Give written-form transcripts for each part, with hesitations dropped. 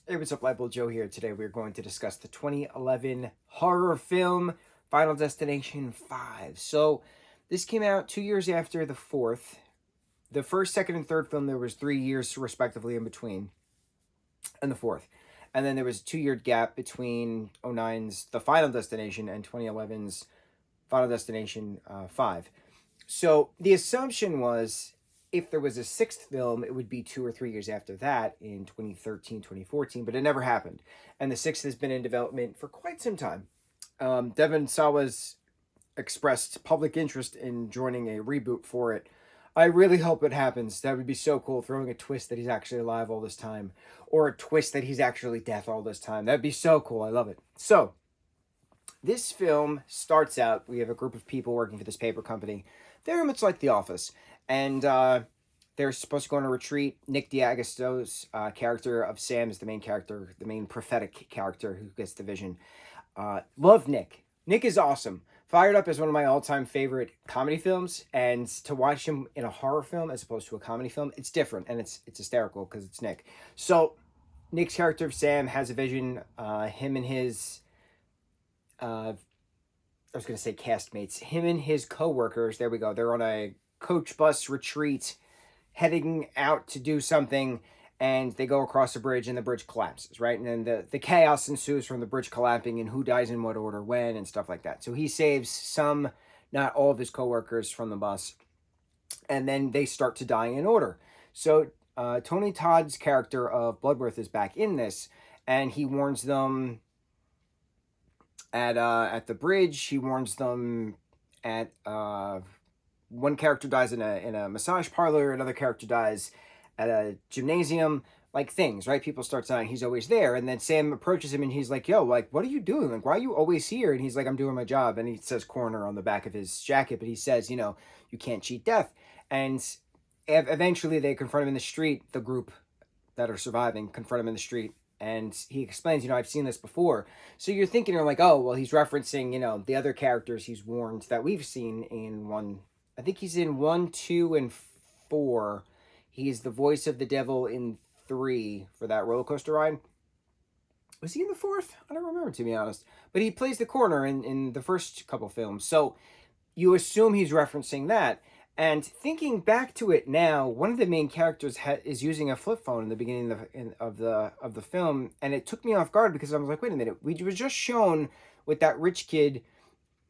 Hey, what's up, lightboltjoe here. Today we're going to discuss the 2011 horror film Final Destination 5. So this came out 2 years after the fourth. The first, second, and third film, there was 3 years respectively in between, and the fourth. And then there was a 2 year gap between '09's The Final Destination and 2011's Final Destination 5. So the assumption was if there was a sixth film, it would be 2 or 3 years after that in 2013, 2014, but it never happened. And the sixth has been in development for quite some time. Devon Sawa's expressed public interest in joining a reboot for it. I really hope it happens. That would be so cool, throwing a twist that he's actually alive all this time, or a twist that he's actually dead all this time. That'd be so cool. I love it. So, this film starts out, we have a group of people working for this paper company. Very much like The Office. And they're supposed to go on a retreat. Nick D'Agostino's character of Sam is the main character, the main prophetic character who gets the vision. Love Nick. Nick is awesome. Fired Up is one of my all-time favorite comedy films, and to watch him in a horror film as opposed to a comedy film, it's different, and it's hysterical because it's Nick. So, Nick's character of Sam has a vision. Him and his... I was going to say castmates. Him and his co-workers, there we go. They're on a coach bus retreat, heading out to do something, and they go across a bridge, and the bridge collapses, right? And then the chaos ensues from the bridge collapsing, and who dies in what order, when, and stuff like that. So he saves some, not all of his co-workers from the bus, and then they start to die in order. So Tony Todd's character of Bloodworth is back in this, and he warns them at the bridge. He warns them at one character dies in a massage parlor, another character dies at a gymnasium, like things, right? People start saying he's always there, and then Sam approaches him and he's like, yo, like, what are you doing? Like, why are you always here? And he's like, I'm doing my job. And he says coroner on the back of his jacket, but he says, you can't cheat death. And eventually they confront him in the street. The group that are surviving confront him in the street, and he explains, I've seen this before. So you're thinking, you're like, oh, well, he's referencing, the other characters he's warned that we've seen in one. I think he's in 1, 2, and 4. He's the voice of the devil in 3 for that roller coaster ride. Was he in the 4th? I don't remember, to be honest. But he plays the coroner in the first couple films. So you assume he's referencing that. And thinking back to it now, one of the main characters is using a flip phone in the beginning of the film, and it took me off guard because I was like, wait a minute, we were just shown with that rich kid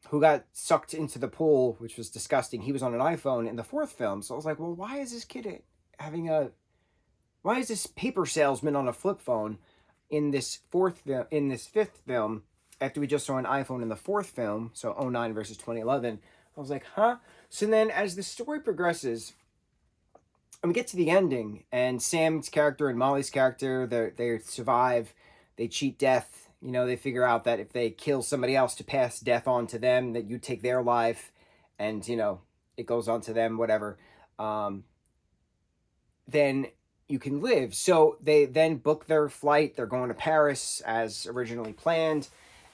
who got sucked into the pool, which was disgusting. He was on an iPhone in the 4th film, so I was like, well, why is this kid why is this paper salesman on a flip phone in this 5th film after we just saw an iPhone in the 4th film, so 2009 versus 2011? I was like, huh? So then as the story progresses, and we get to the ending, and Sam's character and Molly's character, they survive, they cheat death. They figure out that if they kill somebody else to pass death on to them, that you take their life, and, it goes on to them, whatever. Then you can live. So they then book their flight. They're going to Paris as originally planned.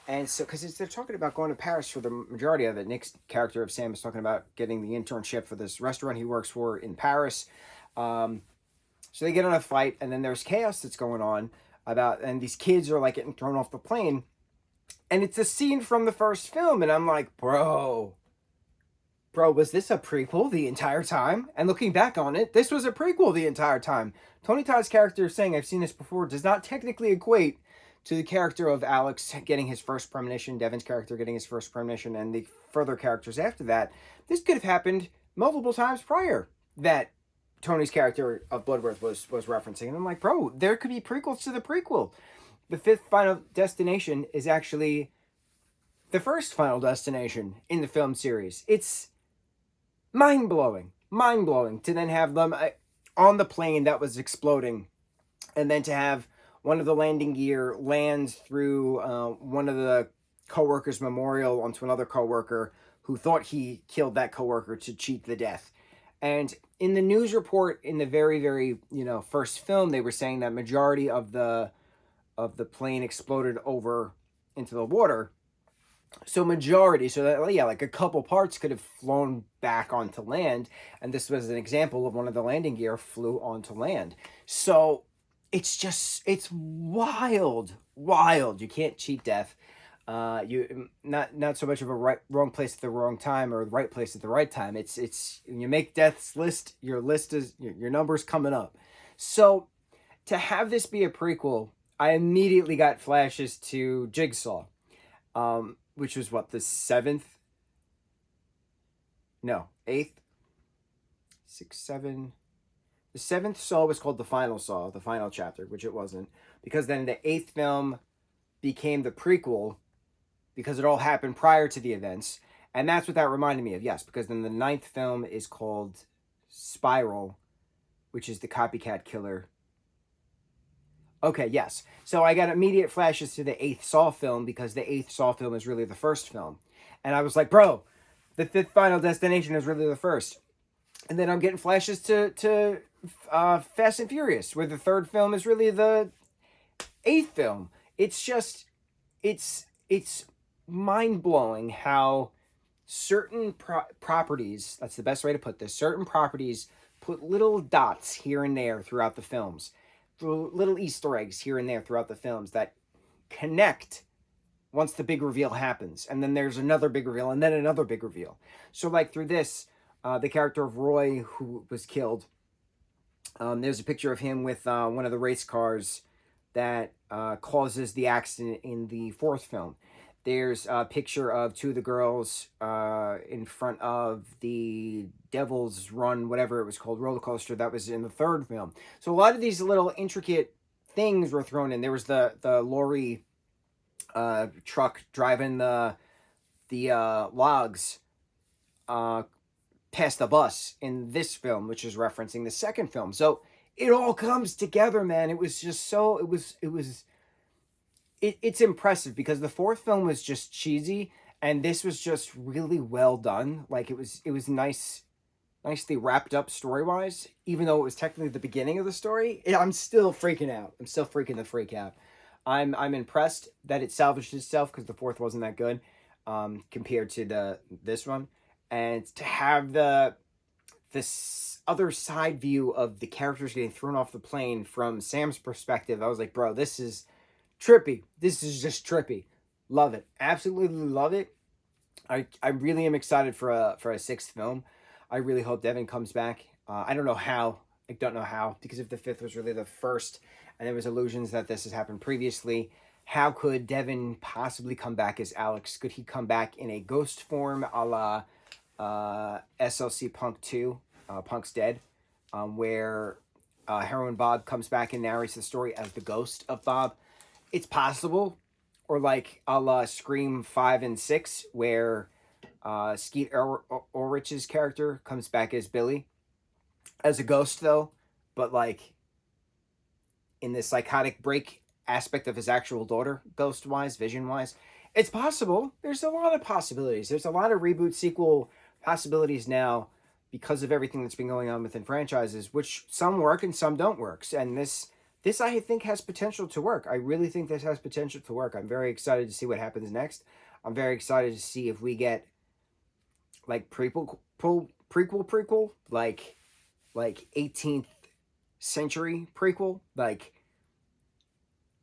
And so, because they're talking about going to Paris for the majority of it. Nick's character of Sam is talking about getting the internship for this restaurant he works for in Paris. So they get on a flight, and then there's chaos that's going on and these kids are like getting thrown off the plane. And it's a scene from the first film, and I'm like, bro, was this a prequel the entire time? And looking back on it, this was a prequel the entire time. Tony Todd's character saying, I've seen this before, does not technically equate to the character of Alex getting his first premonition, Devon's character getting his first premonition, and the further characters after that. This could have happened multiple times prior that Tony's character of Bloodworth was referencing. And I'm like, bro, there could be prequels to the prequel. The 5th Final Destination is actually the first Final Destination in the film series. It's mind-blowing to then have them on the plane that was exploding, and then to have one of the landing gear lands through one of the co-workers' memorial onto another co-worker who thought he killed that co-worker to cheat the death. And in the news report in the very, very, first film, they were saying that majority of the plane exploded over into the water. So that, yeah, like a couple parts could have flown back onto land, and this was an example of one of the landing gear flew onto land. So it's wild, wild. You can't cheat death. You not so much of a wrong place at the wrong time or the right place at the right time. It's when you make death's list, your list is your number's coming up. So to have this be a prequel, I immediately got flashes to Jigsaw, which was what, the seventh, no, eighth, six, seven. The seventh Saw was called the final Saw, the final chapter, which it wasn't, because then the eighth film became the prequel because it all happened prior to the events. And that's what that reminded me of, yes, because then the ninth film is called Spiral, which is the copycat killer. Okay, yes. So I got immediate flashes to the eighth Saw film because the eighth Saw film is really the first film. And I was like, bro, the fifth Final Destination is really the first. And then I'm getting flashes to Fast and Furious, where the third film is really the eighth film. It's just, it's mind-blowing how certain properties, that's the best way to put this, certain properties put little dots here and there throughout the films, little Easter eggs here and there throughout the films that connect once the big reveal happens. And then there's another big reveal, and then another big reveal. So like through this, the character of Roy, who was killed, there's a picture of him with one of the race cars that causes the accident in the fourth film. There's a picture of two of the girls in front of the Devil's Run, whatever it was called, roller coaster, that was in the third film. So a lot of these little intricate things were thrown in. There was the lorry truck driving the logs past the bus in this film, which is referencing the second film. So it all comes together, man. It was just so, it's impressive because the fourth film was just cheesy and this was just really well done. Like it was nicely wrapped up story-wise, even though it was technically the beginning of the story. I'm still freaking out. I'm still freaking the freak out. I'm impressed that it salvaged itself because the fourth wasn't that good compared to this one. And to have this other side view of the characters getting thrown off the plane from Sam's perspective, I was like, bro, this is trippy. This is just trippy. Love it. Absolutely love it. I really am excited for a sixth film. I really hope Devin comes back. I don't know how. I don't know how, because if the fifth was really the first and there was illusions that this has happened previously, how could Devin possibly come back as Alex? Could he come back in a ghost form a la SLC Punk 2, Punk's Dead, where Heroin Bob comes back and narrates the story as the ghost of Bob? It's possible. Or like a la Scream 5 and 6, where Skeet Ulrich's character comes back as Billy, as a ghost though, but like in the psychotic break aspect of his actual daughter, ghost-wise, vision-wise. It's possible. There's a lot of possibilities. There's a lot of reboot sequel possibilities now because of everything that's been going on within franchises, which some work and some don't work. And this I think has potential to work. I really think this has potential to work. I'm very excited to see what happens next. I'm very excited to see if we get like prequel, like 18th century prequel. Like,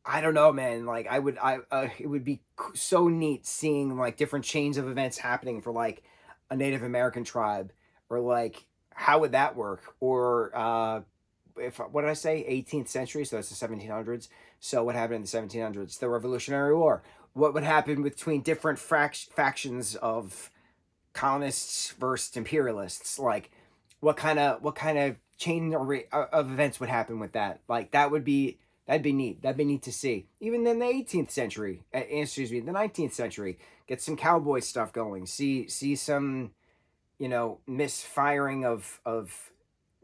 I don't know, man. Like it would be so neat seeing like different chains of events happening for like a Native American tribe, or like how would that work? Or if, what did I say? 18th century, so it's the 1700s. So what happened in the 1700s? The Revolutionary War. What would happen between different factions of colonists versus imperialists? Like, what kind of chain of events would happen with that? Like, that'd be neat. That'd be neat to see. Even in the 18th century, the 19th century, get some cowboy stuff going. See some, misfiring of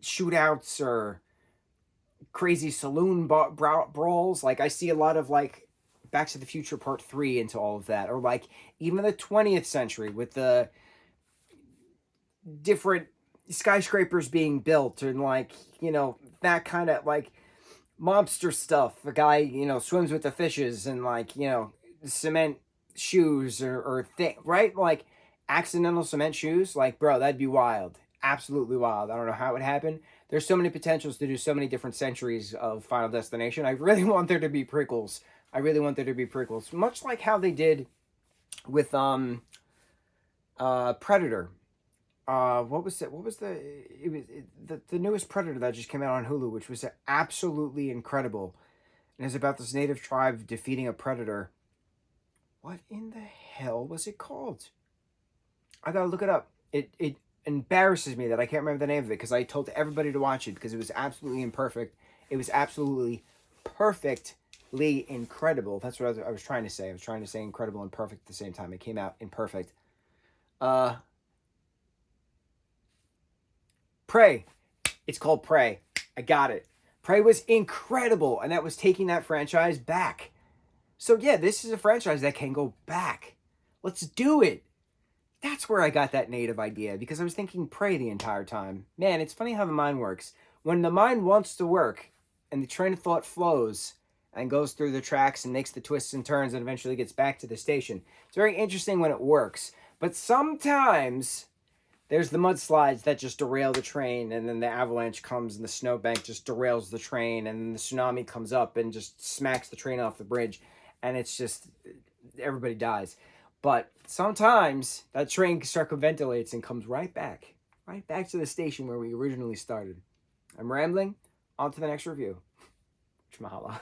shootouts or crazy saloon brawls. Like, I see a lot of like Back to the Future Part 3 into all of that, or like even the 20th century with the different skyscrapers being built, and like that kind of like mobster stuff. A guy swims with the fishes and like cement shoes or thing, right? Like accidental cement shoes. Like, bro, that'd be wild. Absolutely wild. I don't know how it would happen. there's so many potentials to do so many different centuries of Final Destination. I really want there to be prequels. I really want there to be prequels, much like how they did with Predator. What was it? What was the newest Predator that just came out on Hulu, which was absolutely incredible, and is about this native tribe defeating a predator. What in the hell was it called? I gotta look it up. It embarrasses me that I can't remember the name of it because I told everybody to watch it because it was absolutely imperfect. It was absolutely perfectly incredible. That's what I was trying to say. I was trying to say incredible and perfect at the same time. It came out imperfect. Prey. It's called Prey. I got it. Prey was incredible, and that was taking that franchise back. So yeah, this is a franchise that can go back. Let's do it. That's where I got that native idea, because I was thinking Prey the entire time. Man, it's funny how the mind works. When the mind wants to work, and the train of thought flows, and goes through the tracks and makes the twists and turns and eventually gets back to the station. It's very interesting when it works. But sometimes there's the mudslides that just derail the train, and then the avalanche comes and the snowbank just derails the train, and then the tsunami comes up and just smacks the train off the bridge, and it's just, everybody dies. But sometimes that train circumventilates and comes right back to the station where we originally started. I'm rambling. On to the next review. Mahalo.